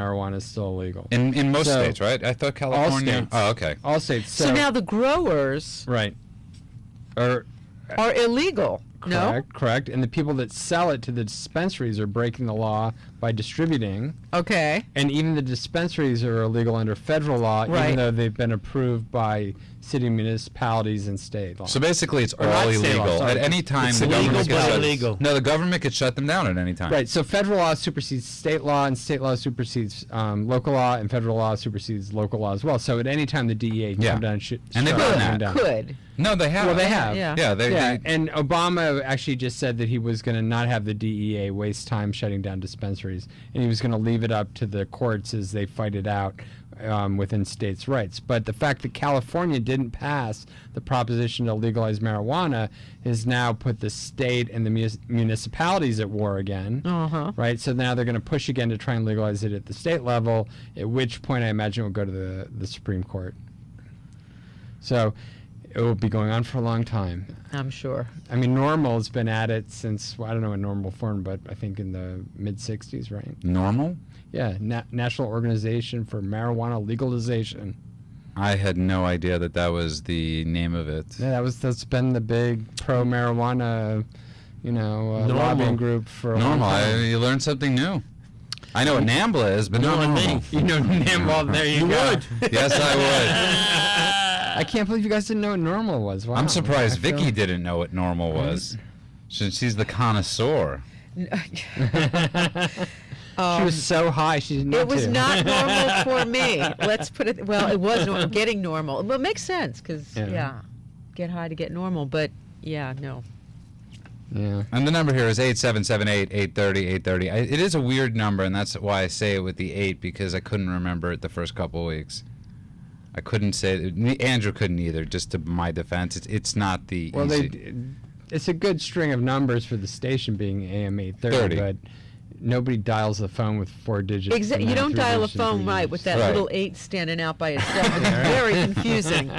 marijuana is still illegal. In most states, right? I thought California. All states. Oh, okay. All states. So now the growers right. are illegal. Correct. And the people that sell it to the dispensaries are breaking the law by distributing. Okay. And even the dispensaries are illegal under federal law, even though they've been approved by city municipalities and state law. So basically, it's all not state law, illegal. sorry. At any time, It's the government illegal, could but shut illegal. No, the government could shut them down at any time. Right. So federal law supersedes state law, and state law supersedes local law, and federal law supersedes local law as well. So at any time, the DEA can come down and And they've done that. Could. No, they have. Well, they have. Yeah. They And Obama actually just said that he was going to not have the DEA waste time shutting down dispensaries, and he was going to leave it up to the courts as they fight it out within states' rights. But the fact that California didn't pass the proposition to legalize marijuana has now put the state and the municipalities at war again. Right? So now they're going to push again to try and legalize it at the state level, at which point I imagine it will go to the Supreme Court. So it will be going on for a long time. I'm sure. I mean, NORML has been at it since, well, I don't know in normal form, but I think in the mid-'60s, right? Normal? Yeah, National Organization for Marijuana Legalization. I had no idea that was the name of it. Yeah, that's been the big pro-marijuana, lobbying group for a long time. You learned something new. I know what NAMBLA is, but not normal. You know NAMBLA, there you go. would. Yes, I would. I can't believe you guys didn't know what normal was. Wow. I'm surprised Vicki didn't know what normal was. She's the connoisseur. She was so high, she didn't know It was to. not normal for me. Let's put it, well, it was getting normal. Well, it makes sense because, get high to get normal. But, no. Yeah. And the number here is 877-830-830. It is a weird number, and that's why I say it with the 8, because I couldn't remember it the first couple of weeks. I couldn't say it. Andrew couldn't either, just to my defense. It's not the easy. It's a good string of numbers for the station being AM 830, but nobody dials the phone with 4 digits. Exactly. You don't dial a phone with that little 8 standing out by itself. It's very confusing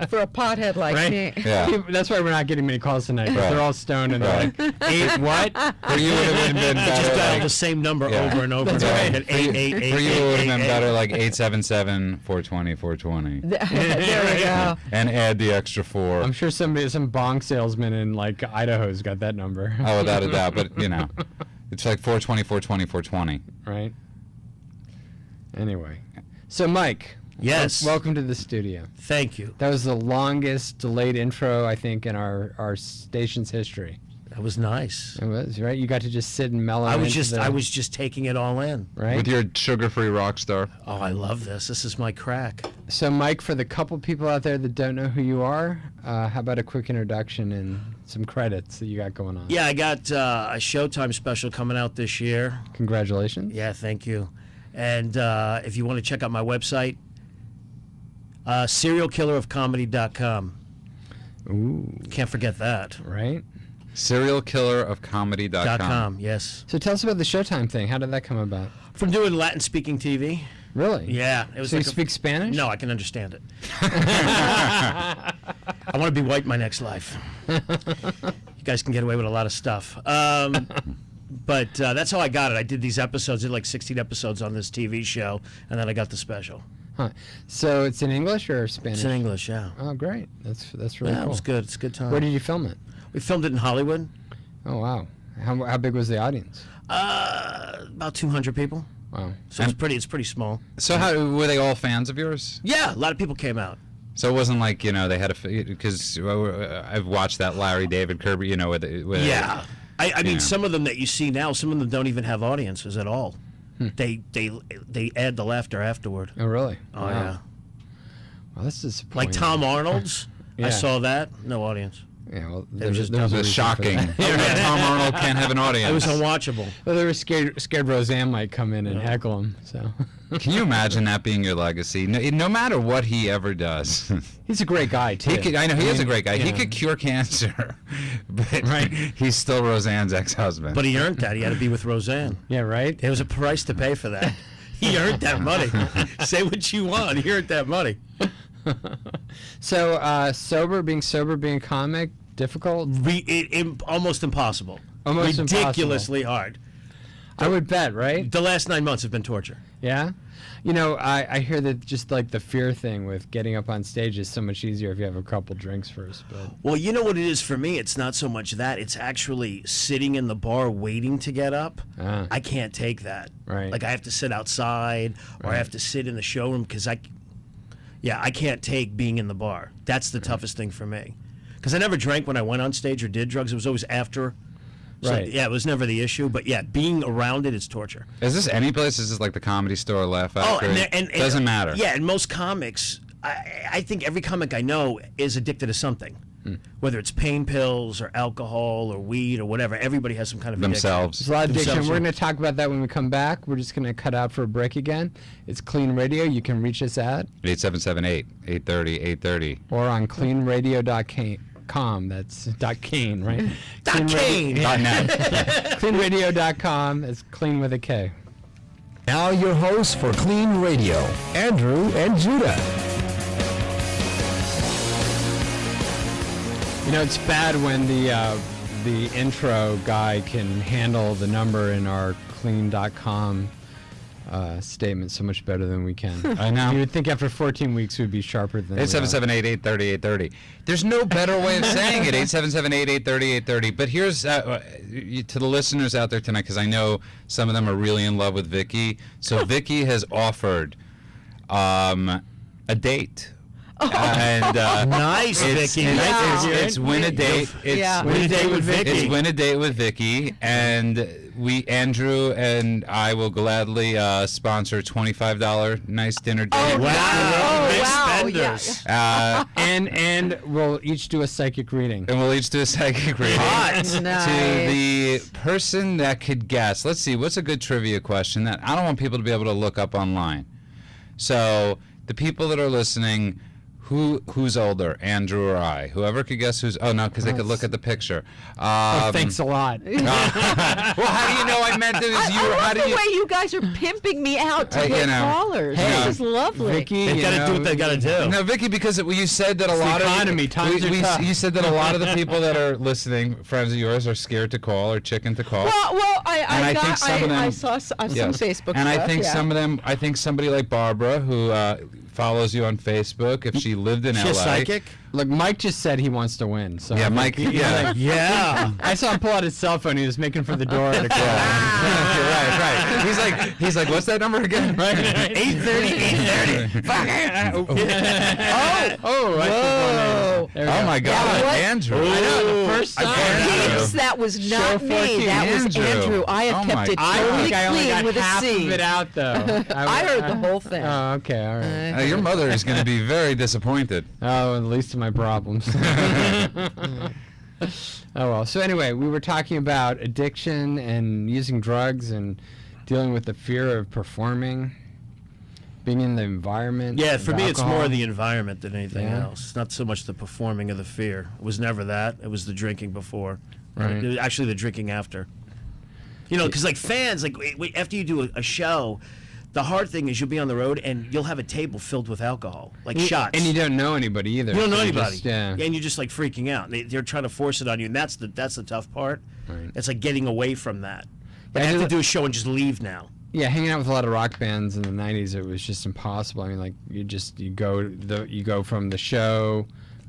for a pothead like me. Yeah. That's why we're not getting many calls tonight. They're all stoned and they're like, 8 what? For you, it would have been better. Just dial the same number over and over. That's again. right. 888. For you, it would have been better like 877-420-420. There we go. And add the extra 4. I'm sure some bong salesman in like Idaho's got that number. Oh, without a doubt. But, it's like 420, 420, 420. Right. Anyway. So, Mike. Yes. Welcome to the studio. Thank you. That was the longest delayed intro, I think, in our station's history. That was nice. It was, right? You got to just sit and mellow I was into just taking it all in. Right? With your sugar-free rock star. Oh, I love this. This is my crack. So, Mike, for the couple people out there that don't know who you are, how about a quick introduction and some credits that you got going on? Yeah, I got a Showtime special coming out this year. Congratulations. Yeah, thank you. And if you want to check out my website, serialkillerofcomedy.com. Ooh. Can't forget that. Right? Serialkillerofcomedy.com. Yes. So tell us about the Showtime thing. How did that come about? From doing Latin-speaking TV. Really? Yeah. It was so like you speak Spanish? No, I can understand it. I want to be white my next life. You guys can get away with a lot of stuff. But that's how I got it. I did these episodes, did like 16 episodes on this TV show, and then I got the special. Huh. So it's in English or Spanish? It's in English, yeah. Oh, great. That's really cool. It was good. It's a good time. Where did you film it? We filmed it in Hollywood. Oh, wow. How big was the audience? About 200 people. Wow. So it's pretty small. So how were they all fans of yours? Yeah, a lot of people came out. So it wasn't like, they had because I've watched that Larry David Kirby, with yeah. I mean, some of them that you see now, some of them don't even have audiences at all. They add the laughter afterward. Oh, really? Oh, wow. yeah. Well, that's disappointing. Like Tom Arnold's. Yeah. I saw that. No audience. Yeah, well, It was just there was a It was reason for shocking. that. Tom Arnold can't have an audience. It was unwatchable. Well, they were scared Roseanne might come in and heckle him. So. Can you imagine that being your legacy? No matter what he ever does. He's a great guy, too. I know, he is a great guy. He could cure cancer, but he's still Roseanne's ex-husband. But he earned that. He had to be with Roseanne. Yeah, right? There was a price to pay for that. He earned that money. Say what you want. He earned that money. So, being a comic, difficult? Almost impossible. Almost ridiculously hard. I would bet, right? The last 9 months have been torture. Yeah? You know, I hear that just like the fear thing with getting up on stage is so much easier if you have a couple drinks first. But Well, you know what it is for me? It's not so much that. It's actually sitting in the bar waiting to get up. I can't take that. Right. Like I have to sit outside or I have to sit in the showroom because I can't take being in the bar. That's the toughest thing for me. Because I never drank when I went on stage or did drugs. It was always after. So, Right. yeah, it was never the issue. But yeah, being around it is torture. Is this any place? Is this like the Comedy Store, Laugh Factory? and Doesn't matter. Yeah, and most comics, I think every comic I know is addicted to something. Whether it's pain pills or alcohol or weed or whatever, everybody has some kind of Themselves. there's a lot of addiction. Themselves, We're yeah. going to talk about that when we come back. We're just going to cut out for a break again. It's Clean Radio. You can reach us at 877-830-830. or on cleanradio.com. That's .cane, right? .cane. .net. Cleanradio.com. It's clean with a K. Now your hosts for Clean Radio, Andrew and Judah. You know, it's bad when the intro guy can handle the number in our clean.com statement so much better than we can. I know. You would think after 14 weeks we'd be sharper than we are. 877-830-830. There's no better way of saying it. 877-830-830. But here's to the listeners out there tonight, because I know some of them are really in love with Vicki. So Vicki has offered a date. And Nice, Vicki. It's win a date. It's Yeah. Win a date with Vicki. It's win a date with Vicki, and Andrew and I will gladly sponsor $25 nice dinner date. Oh, Wow. Big wow. spenders. And we'll each do a psychic reading. And we'll each do a psychic reading. Hot. To the person that could guess. Let's see, what's a good trivia question that I don't want people to be able to look up online. So the people that are listening, who's older, Andrew or I? Whoever could guess who's. Oh no, because they could look at the picture. Thanks a lot. Well, how do you know I meant it was you? I Or how love do the you? way you guys are pimping me out to You get know. callers. Hey, This is lovely. Vicky, They you got to do know, what they got to do. No, Vicki, because you said that a the lot economy. of Times are tough. you said that a lot of the people that are listening, friends of yours, are scared to call or chicken to call. Well, I think some of them- I saw some Yes. Facebook and stuff. I think yeah. some of them. I think somebody like Barbara, who follows you on Facebook, if she lived in She's LA. a psychic? Look, Mike just said he wants to win. So Yeah, I'm Mike. like, Yeah. Yeah. I saw him pull out his cell phone. He was making for the door at a call. right. He's like, what's that number again? Right. 8:30. Oh, Oh my God, what? Andrew! I know, the first I time. can't Yes, that was not Show me. 14, That was Andrew. Andrew. I have Oh kept my it God. I totally think I only clean got with a half C. of it out, though. I heard the whole thing. Oh, okay, all right. Your mother is going to be very disappointed. Oh, the least of my problems. Oh, well. So anyway, we were talking about addiction and using drugs and dealing with the fear of performing, being in the environment. Yeah, of for me, it's alcohol. more the environment than anything Yeah. else. Not so much the performing or the fear. It was never that. It was the drinking before. Right. It was actually the drinking after. You know, because like fans, like after you do a show, the hard thing is you'll be on the road and you'll have a table filled with alcohol, like shots. And you don't know anybody either. You don't know so anybody. just- yeah. And you're just like freaking out. They're trying to force it on you, and that's the tough part. Right. It's like getting away from that. Like, Yeah, I have I to do- do a show and just leave now. Yeah, hanging out with a lot of rock bands in the '90s, it was just impossible. I mean, like you go from the show,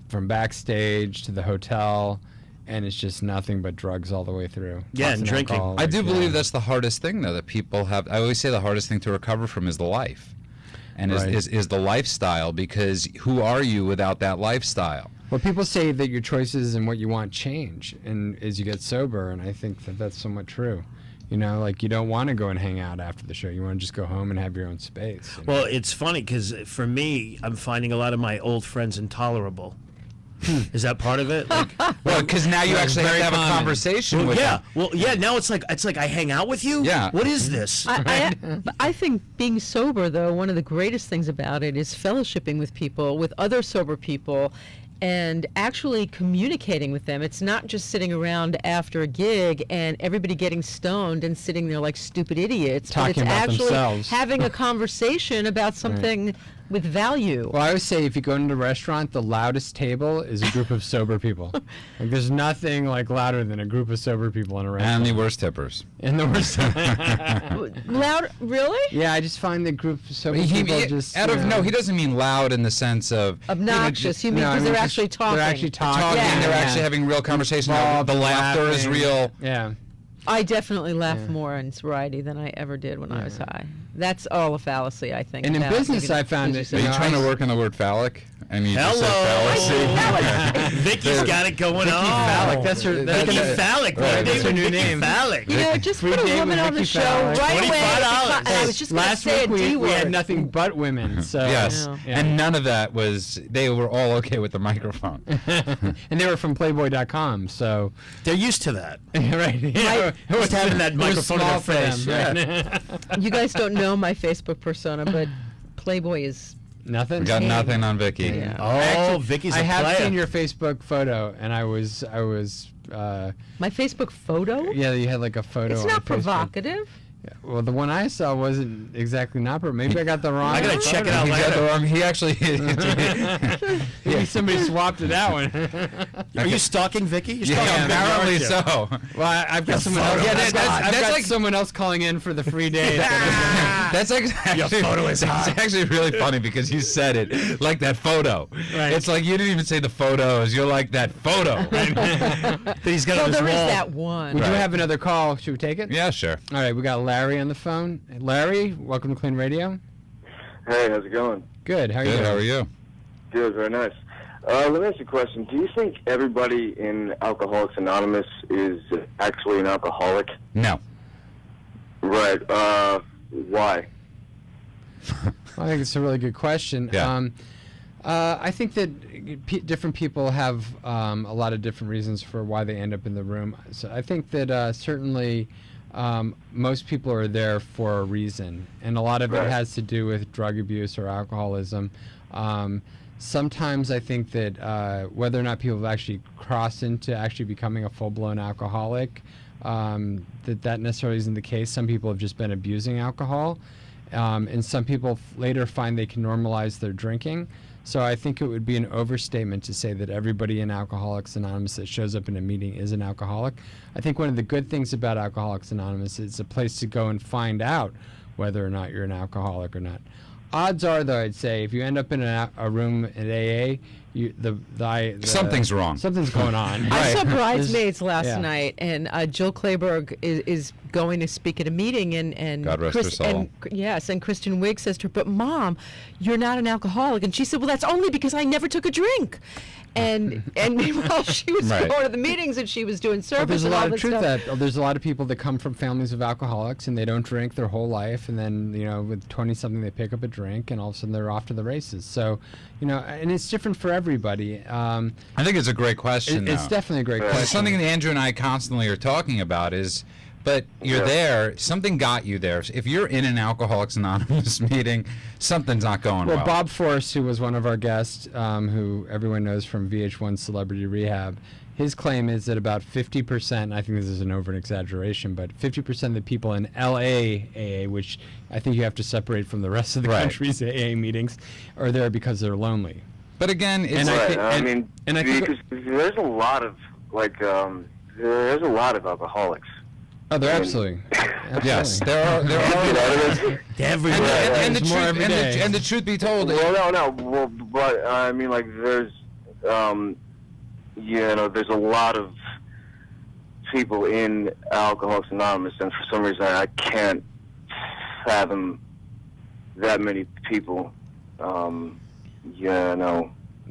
from backstage to the hotel, and it's just nothing but drugs all the way through. Yeah, Lots and of drinking. alcohol, I do like, believe that's the hardest thing, though, that people have. I always say the hardest thing to recover from is the life, and Right. is the lifestyle, because who are you without that lifestyle? Well, people say that your choices and what you want change, and as you get sober, and I think that that's somewhat true. You know, like you don't want to go and hang out after the show. You want to just go home and have your own space. you know? Well, it's funny because for me, I'm finding a lot of my old friends intolerable. Is that part of it? Like, Well, because now you actually have very to have a common. conversation well, with yeah. them. Well, yeah. Now it's like I hang out with you. Yeah. What is this? I think being sober, though, one of the greatest things about it is fellowshipping with people, with other sober people, and actually communicating with them. It's not just sitting around after a gig and everybody getting stoned and sitting there like stupid idiots. Talking but it's about actually themselves. having a conversation about something with value. Well, I always say if you go into a restaurant, the loudest table is a group of sober people. Like there's nothing like louder than a group of sober people in a restaurant. And the worst tippers. And the worst. Loud, really? Yeah, I just find the group of sober people just No, he doesn't mean loud in the sense of Obnoxious. You mean No, I because mean they're just- actually talking. They're actually talking. talking. Yeah. They're Yeah. actually having real conversation. Involved, The laughter is laughing. real. Yeah. I definitely laugh Yeah. more in sobriety than I ever did when I was high. That's all a fallacy, I think. And in about business, even- I found as it- Are you you No, trying to I- work on the word phallic? And you just Hello. said fallacy. Vicky's got it going on. Phallic, that's her. Vicky Phallic. Right, That's that's her her new name. Phallic. You know, just Free put a date woman with on the Vicki show Fowler. right away. $25. And I was just going to Last say week a D we word. had nothing but women. So Yes, Yeah. and none of that was. They were all okay with the microphone. And they were from Playboy.com. So They're used to that. right. Yeah, Just having that it was microphone in small their for face. them, Yeah. right? You guys don't know my Facebook persona, but Playboy is... Nothing. We got nothing on Vicky. Yeah. Oh, Vicky's I a have player. seen your Facebook photo, and I was. My Facebook photo? Yeah, you had like a photo. It's on not Facebook. provocative. Yeah, well, the one I saw wasn't exactly not, but maybe I got the wrong. I gotta check it out He got the later. wrong. He actually. Maybe somebody swapped it out one. Are you stalking Vicky? You're Yeah, stalking Vicky, apparently aren't you? so. Well, I've got someone photo. else. Yeah, I've got, I've that's got like- someone else calling in for the free day. That's actually, photo is that's hot. actually really funny because you said it like that photo. Right. It's like you didn't even say the photos. You're like that photo. That he's got Well, on his there is wall. that one. We do Right. have another call. Should we take it? Yeah, sure. All right, we got Larry on the phone. Larry, welcome to KLEAN Radio. Hey, how's it going? Good. How are you Good. doing? How are you? Good, very nice. Let me ask you a question. Do you think everybody in Alcoholics Anonymous is actually an alcoholic? No. Right. Why? I think it's a really good question. Yeah. I think that different people have a lot of different reasons for why they end up in the room. So I think that certainly most people are there for a reason, and a lot of Right. it has to do with drug abuse or alcoholism. Sometimes I think that whether or not people have actually crossed into actually becoming a full-blown alcoholic, that necessarily isn't the case. Some people have just been abusing alcohol. And some people later find they can normalize their drinking. So I think it would be an overstatement to say that everybody in Alcoholics Anonymous that shows up in a meeting is an alcoholic. I think one of the good things about Alcoholics Anonymous is it's a place to go and find out whether or not you're an alcoholic or not. Odds are, though, I'd say if you end up in a room at AA, Something's wrong. Something's going on. I saw Right. Bridesmaids last yeah. night, and Jill Clayburgh is going to speak at a meeting, and God rest her soul. And, yes, and Kristen Wiig says to her, "But Mom, you're not an alcoholic," and she said, "Well, that's only because I never took a drink." And meanwhile, she was Right. going to the meetings and she was doing service. But there's a and all lot of this truth stuff. that there's a lot of people that come from families of alcoholics and they don't drink their whole life, and then with 20 something they pick up a drink and all of a sudden they're off to the races. So, and it's different for everybody. I think it's a great question. It's though. definitely a great Right. question. It's something that Andrew and I constantly are talking about is, but you're Yeah. there, something got you there. If you're in an Alcoholics Anonymous meeting, something's not going well. Well, Bob Force, who was one of our guests, who everyone knows from VH1 Celebrity Rehab, his claim is that about 50%, I think this is an over-exaggeration, but 50% of the people in LA, which I think you have to separate from the rest of the Right. country's AA meetings, are there because they're lonely. But again, it's And I Right. think- I and- mean, and I think- because there's a lot of there's a lot of alcoholics. Oh, they're absolutely. yes, absolutely. there are. You know, there's- Everywhere. And the There's more truth, every and day. the, and the truth be told, Well, no. Well, but I mean, like, there's, there's a lot of people in Alcoholics Anonymous, and for some reason, I can't fathom that many people,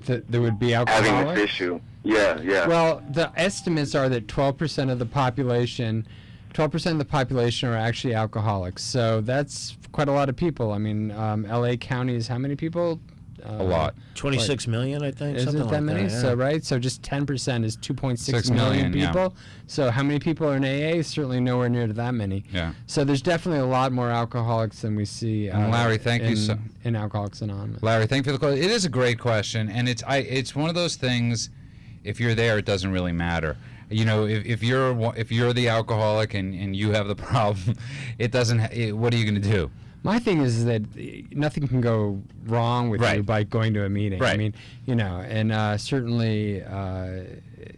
There would be having alcoholics. this issue. Yeah. Well, the estimates are that 12% of the population, 12% of the population are actually alcoholics. So that's quite a lot of people. I mean, LA County is how many people? a lot. 26 million, I think. Is something it that like many? That, yeah. So right, so just 10% is 2.6 6 million million, yeah. people. So how many people are in AA? Certainly nowhere near to that many. Yeah. So there's definitely a lot more alcoholics than we see. And Larry, thank you so- in Alcoholics Anonymous. Larry, thank you for the question. It is a great question, and it's one of those things. If you're there, it doesn't really matter. If you're the alcoholic and you have the problem, it doesn't. What are you going to do? My thing is that nothing can go wrong with Right. you by going to a meeting. I Right. mean, and certainly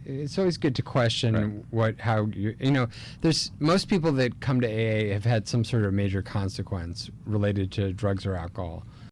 it's always good to question how there's most people that come to AA have had some sort of major consequence related to drugs or alcohol.